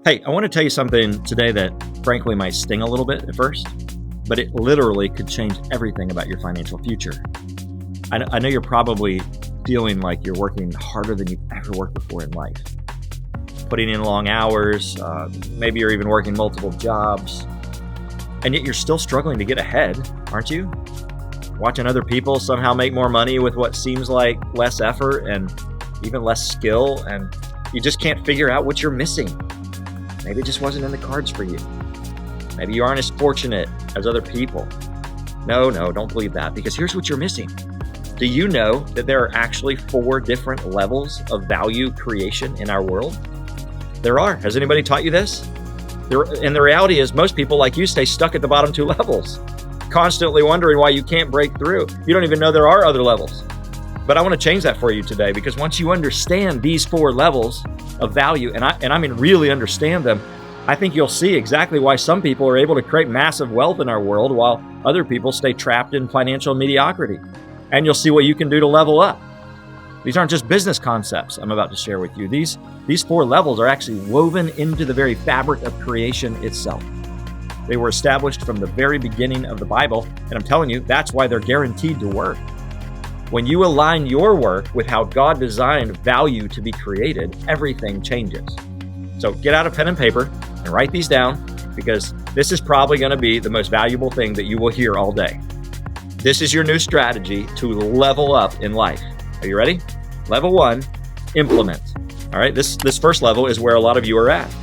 Hey, I want to tell you something today that frankly might sting a little bit at first, but it literally could change everything about your financial future. I know you're probably feeling like you're working harder than you've ever worked before in life, putting in long hours, maybe you're even working multiple jobs, and yet you're still struggling to get ahead, aren't you? Watching other people somehow make more money with what seems like less effort and even less skill, and you just can't figure out what you're missing. Maybe it just wasn't in the cards for you. Maybe you aren't as fortunate as other people. No, don't believe that, because here's what you're missing. Do you know that there are actually 4 different levels of value creation in our world? There are. Has anybody taught you this? And the reality is most people like you stay stuck at the bottom 2 levels, constantly wondering why you can't break through. You don't even know there are other levels. But I want to change that for you today, because once you understand these 4 levels of value, and I mean really understand them, I think you'll see exactly why some people are able to create massive wealth in our world while other people stay trapped in financial mediocrity. And you'll see what you can do to level up. These aren't just business concepts I'm about to share with you. These 4 levels are actually woven into the very fabric of creation itself. They were established from the very beginning of the Bible, and I'm telling you, that's why they're guaranteed to work. When you align your work with how God designed value to be created, everything changes. So get out a pen and paper and write these down, because this is probably going to be the most valuable thing that you will hear all day. This is your new strategy to level up in life. Are you ready? Level 1, implement. All right, this first level is where a lot of you are at.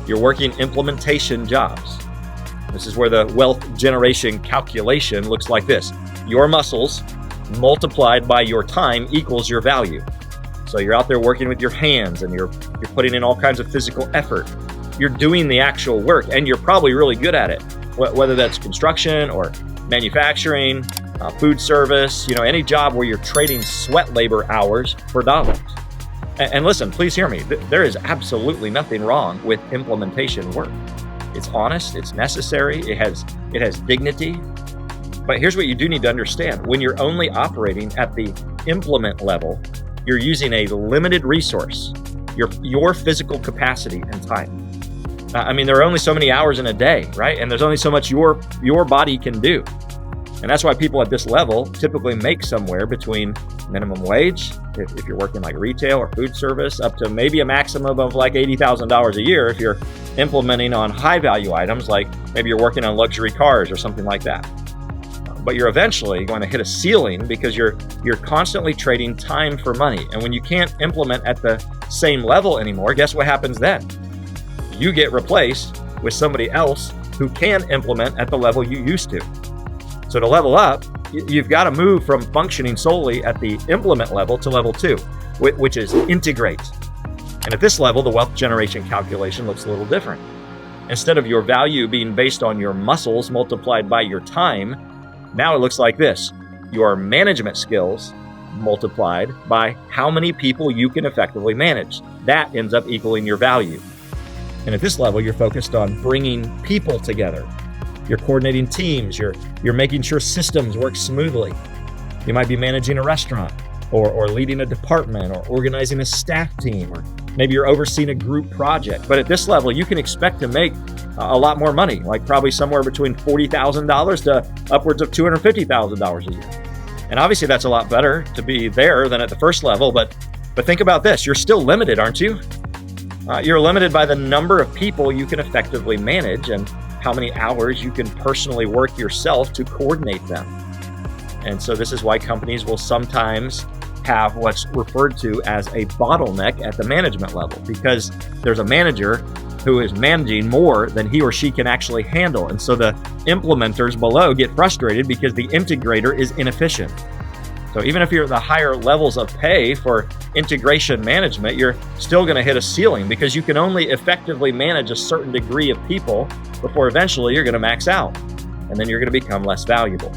You're working implementation jobs. This is where the wealth generation calculation looks like this. Your muscles multiplied by your time equals your value. So you're out there working with your hands, and you're putting in all kinds of physical effort. You're doing the actual work, and you're probably really good at it, whether that's construction or manufacturing, food service, any job where you're trading sweat labor hours for dollars. And listen, please hear me. There is absolutely nothing wrong with implementation work. It's honest, it's necessary, it has dignity. But here's what you do need to understand. When you're only operating at the implement level, you're using a limited resource, your physical capacity and time. There are only so many hours in a day, right? And there's only so much your body can do. And that's why people at this level typically make somewhere between minimum wage, if you're working like retail or food service, up to maybe a maximum of like $80,000 a year if you're implementing on high value items, like maybe you're working on luxury cars or something like that. But you're eventually going to hit a ceiling because you're constantly trading time for money. And when you can't implement at the same level anymore, guess what happens then? You get replaced with somebody else who can implement at the level you used to. So to level up, you've got to move from functioning solely at the implement level to level 2, which is integrate. And at this level, the wealth generation calculation looks a little different. Instead of your value being based on your muscles multiplied by your time, now it looks like this: your management skills multiplied by how many people you can effectively manage. That ends up equaling your value. And at this level, you're focused on bringing people together. You're coordinating teams. You're making sure systems work smoothly. You might be managing a restaurant or leading a department or organizing a staff team, or maybe you're overseeing a group project. But at this level, you can expect to make a lot more money, like probably somewhere between $40,000 to upwards of $250,000 a year. And obviously that's a lot better to be there than at the first level, but think about this. You're still limited, aren't you? You're limited by the number of people you can effectively manage and how many hours you can personally work yourself to coordinate them. And so this is why companies will sometimes have what's referred to as a bottleneck at the management level, because there's a manager who is managing more than he or she can actually handle. And so the implementers below get frustrated because the integrator is inefficient. So even if you're at the higher levels of pay for integration management, you're still going to hit a ceiling, because you can only effectively manage a certain degree of people before eventually you're going to max out, and then you're going to become less valuable.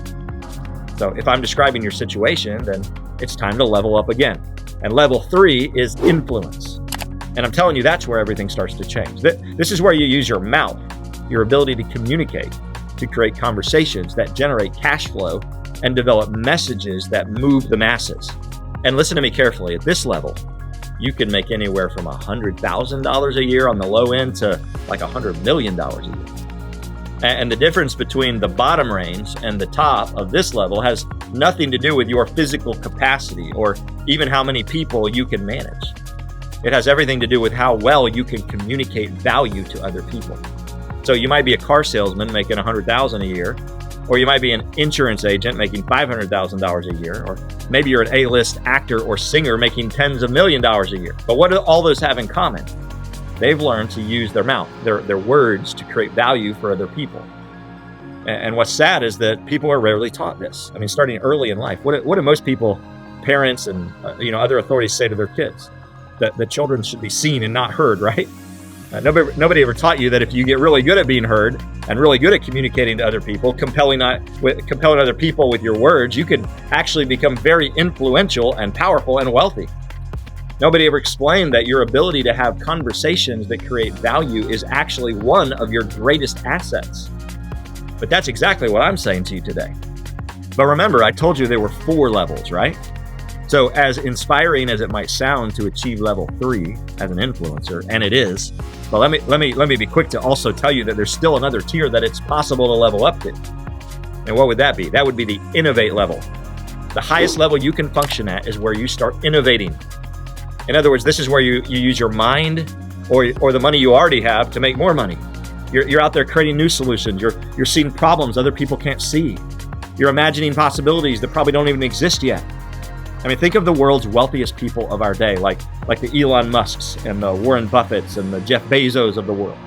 So if I'm describing your situation, then it's time to level up again. And level 3 is influence. And I'm telling you, that's where everything starts to change. This is where you use your mouth, your ability to communicate, to create conversations that generate cash flow and develop messages that move the masses. And listen to me carefully. At this level, you can make anywhere from $100,000 a year on the low end to like $100 million a year. And the difference between the bottom range and the top of this level has nothing to do with your physical capacity or even how many people you can manage. It has everything to do with how well you can communicate value to other people. So you might be a car salesman making $100,000 a year, or you might be an insurance agent making $500,000 a year, or maybe you're an A-list actor or singer making tens of millions of dollars a year. But what do all those have in common? They've learned to use their mouth, their words to create value for other people. And what's sad is that people are rarely taught this. I mean, starting early in life, what do most people, parents and other authorities say to their kids? That the children should be seen and not heard, right? Nobody ever taught you that if you get really good at being heard and really good at communicating to other people, compelling other people with your words, you can actually become very influential and powerful and wealthy. Nobody ever explained that your ability to have conversations that create value is actually one of your greatest assets. But that's exactly what I'm saying to you today. But remember, I told you there were 4 levels, right? So as inspiring as it might sound to achieve level 3 as an influencer, and it is, but let me be quick to also tell you that there's still another tier that it's possible to level up to. And what would that be? That would be the innovate level. The highest level you can function at is where you start innovating. In other words, this is where you use your mind or the money you already have to make more money. You're out there creating new solutions. You're seeing problems other people can't see. You're imagining possibilities that probably don't even exist yet. I mean, think of the world's wealthiest people of our day, like the Elon Musks and the Warren Buffetts and the Jeff Bezos of the world.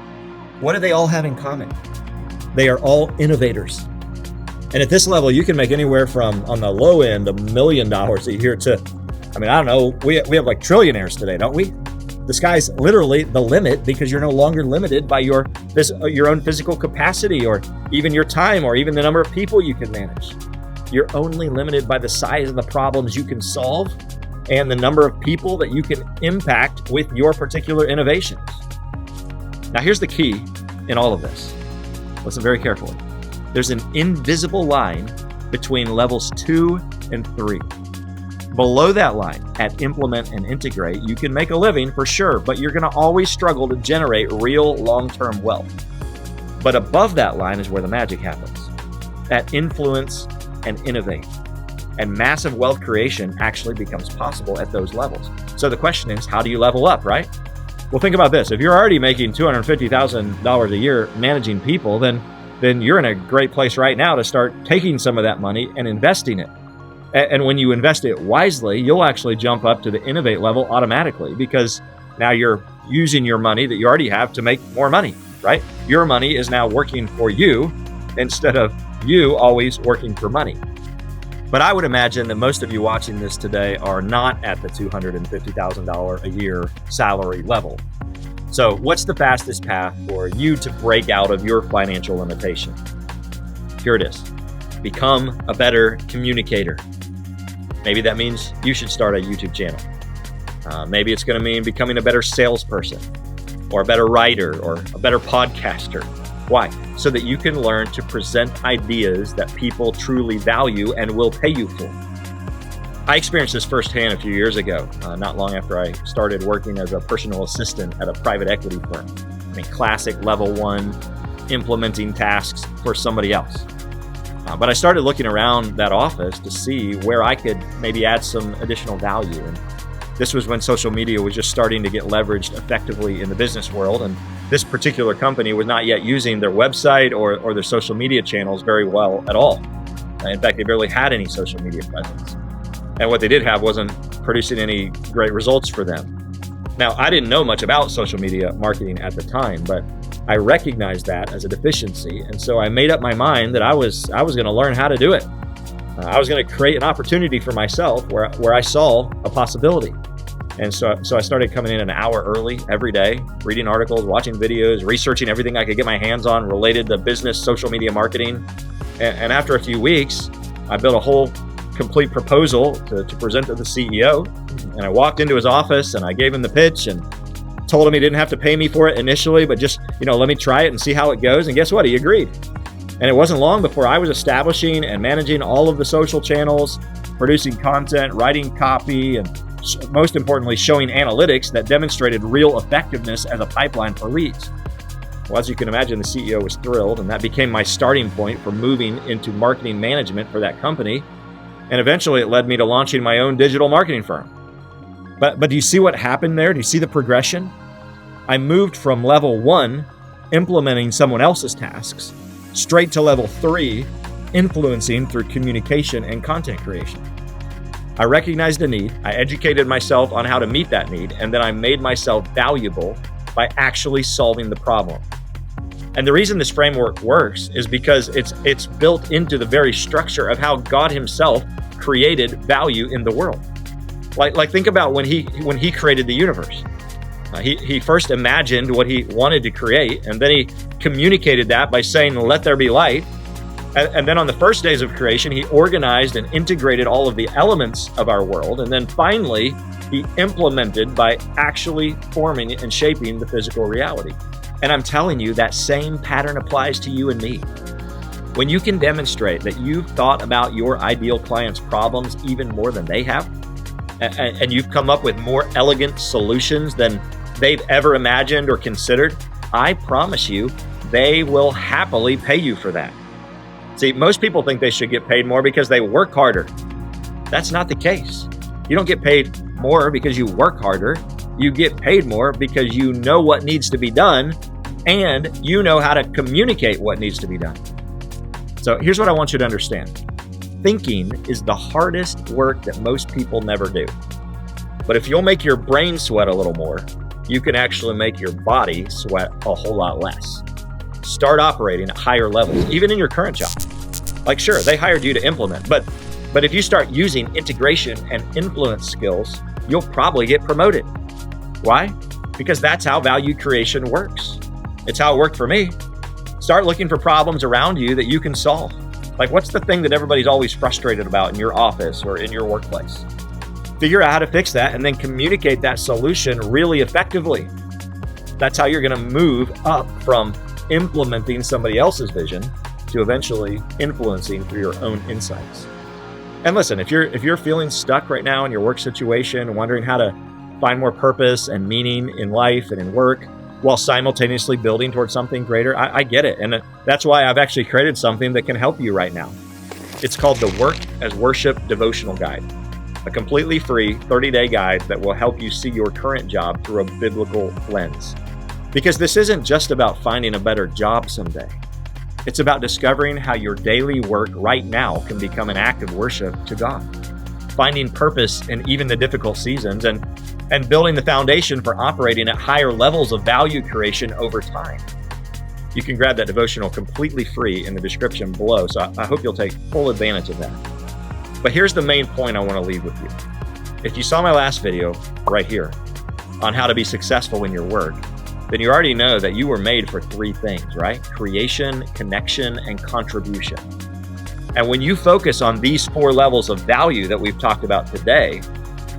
What do they all have in common? They are all innovators. And at this level, you can make anywhere from, on the low end, $1 million a year to, I don't know, we have like trillionaires today, don't we? The sky's literally the limit because you're no longer limited by your own physical capacity or even your time or even the number of people you can manage. You're only limited by the size of the problems you can solve and the number of people that you can impact with your particular innovations. Now, here's the key in all of this. Listen very carefully. There's an invisible line between levels 2 and 3. Below that line, at implement and integrate, you can make a living for sure, but you're going to always struggle to generate real long-term wealth. But above that line is where the magic happens. At influence and innovate. And massive wealth creation actually becomes possible at those levels. So the question is, how do you level up, right? Well, think about this. If you're already making $250,000 a year managing people, then you're in a great place right now to start taking some of that money and investing it. And when you invest it wisely, you'll actually jump up to the innovate level automatically because now you're using your money that you already have to make more money, right? Your money is now working for you instead of you always working for money. But I would imagine that most of you watching this today are not at the $250,000 a year salary level. So what's the fastest path for you to break out of your financial limitation? Here it is. Become a better communicator. Maybe that means you should start a YouTube channel. Maybe it's going to mean becoming a better salesperson or a better writer or a better podcaster. Why? So that you can learn to present ideas that people truly value and will pay you for. I experienced this firsthand a few years ago, not long after I started working as a personal assistant at a private equity firm. Classic level 1, implementing tasks for somebody else. But I started looking around that office to see where I could maybe add some additional value. And this was when social media was just starting to get leveraged effectively in the business world. And this particular company was not yet using their website or their social media channels very well at all. In fact, they barely had any social media presence. And what they did have wasn't producing any great results for them. Now, I didn't know much about social media marketing at the time, but I recognized that as a deficiency. And so I made up my mind that I was going to learn how to do it. I was going to create an opportunity for myself where I saw a possibility. And so I started coming in an hour early every day, reading articles, watching videos, researching everything I could get my hands on related to business, social media marketing. And after a few weeks, I built a whole complete proposal to present to the CEO. And I walked into his office and I gave him the pitch and told him he didn't have to pay me for it initially, but just, let me try it and see how it goes. And guess what? He agreed. And it wasn't long before I was establishing and managing all of the social channels, producing content, writing copy, and most importantly, showing analytics that demonstrated real effectiveness as a pipeline for leads. Well, as you can imagine, the CEO was thrilled, and that became my starting point for moving into marketing management for that company. And eventually it led me to launching my own digital marketing firm. But do you see what happened there? Do you see the progression? I moved from level 1, implementing someone else's tasks, straight to level 3, influencing through communication and content creation. I recognized a need, I educated myself on how to meet that need, and then I made myself valuable by actually solving the problem. And the reason this framework works is because it's built into the very structure of how God himself created value in the world. Like think about when he created the universe. He first imagined what he wanted to create, and then he communicated that by saying, "Let there be light." And then on the first days of creation, he organized and integrated all of the elements of our world. And then finally, he implemented by actually forming and shaping the physical reality. And I'm telling you, that same pattern applies to you and me. When you can demonstrate that you've thought about your ideal client's problems even more than they have, and you've come up with more elegant solutions than they've ever imagined or considered, I promise you, they will happily pay you for that. See, most people think they should get paid more because they work harder. That's not the case. You don't get paid more because you work harder. You get paid more because you know what needs to be done and you know how to communicate what needs to be done. So here's what I want you to understand. Thinking is the hardest work that most people never do. But if you'll make your brain sweat a little more, you can actually make your body sweat a whole lot less. Start operating at higher levels, even in your current job. Like, sure, they hired you to implement, but if you start using integration and influence skills, you'll probably get promoted. Why? Because that's how value creation works. It's how it worked for me. Start looking for problems around you that you can solve. Like, what's the thing that everybody's always frustrated about in your office or in your workplace? Figure out how to fix that and then communicate that solution really effectively. That's how you're going to move up from implementing somebody else's vision to eventually influencing through your own insights. And listen, if you're feeling stuck right now in your work situation, wondering how to find more purpose and meaning in life and in work while simultaneously building towards something greater, I get it. And that's why I've actually created something that can help you right now. It's called the Work as Worship Devotional Guide, a completely free 30-day guide that will help you see your current job through a biblical lens. Because this isn't just about finding a better job someday. It's about discovering how your daily work right now can become an act of worship to God, finding purpose in even the difficult seasons, and building the foundation for operating at higher levels of value creation over time. You can grab that devotional completely free in the description below, so I hope you'll take full advantage of that. But here's the main point I want to leave with you. If you saw my last video right here on how to be successful in your work, then you already know that you were made for 3 things, right? Creation, connection, and contribution. And when you focus on these 4 levels of value that we've talked about today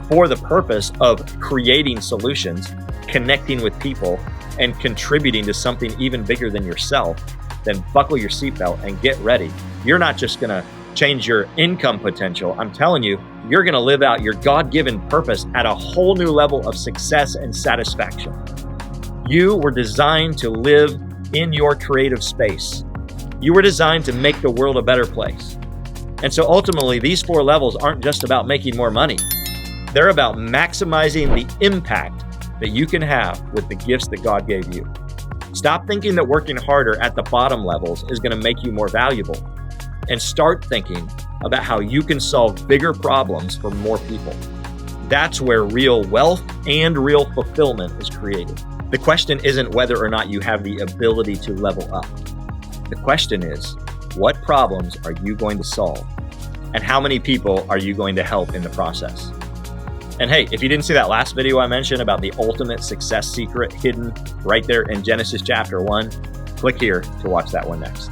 for the purpose of creating solutions, connecting with people, and contributing to something even bigger than yourself, then buckle your seatbelt and get ready. You're not just gonna change your income potential. I'm telling you, you're gonna live out your God-given purpose at a whole new level of success and satisfaction. You were designed to live in your creative space. You were designed to make the world a better place. And so ultimately, these 4 levels aren't just about making more money. They're about maximizing the impact that you can have with the gifts that God gave you. Stop thinking that working harder at the bottom levels is going to make you more valuable, and start thinking about how you can solve bigger problems for more people. That's where real wealth and real fulfillment is created. The question isn't whether or not you have the ability to level up. The question is, what problems are you going to solve? And how many people are you going to help in the process? And hey, if you didn't see that last video I mentioned about the ultimate success secret hidden right there in Genesis chapter 1, click here to watch that one next.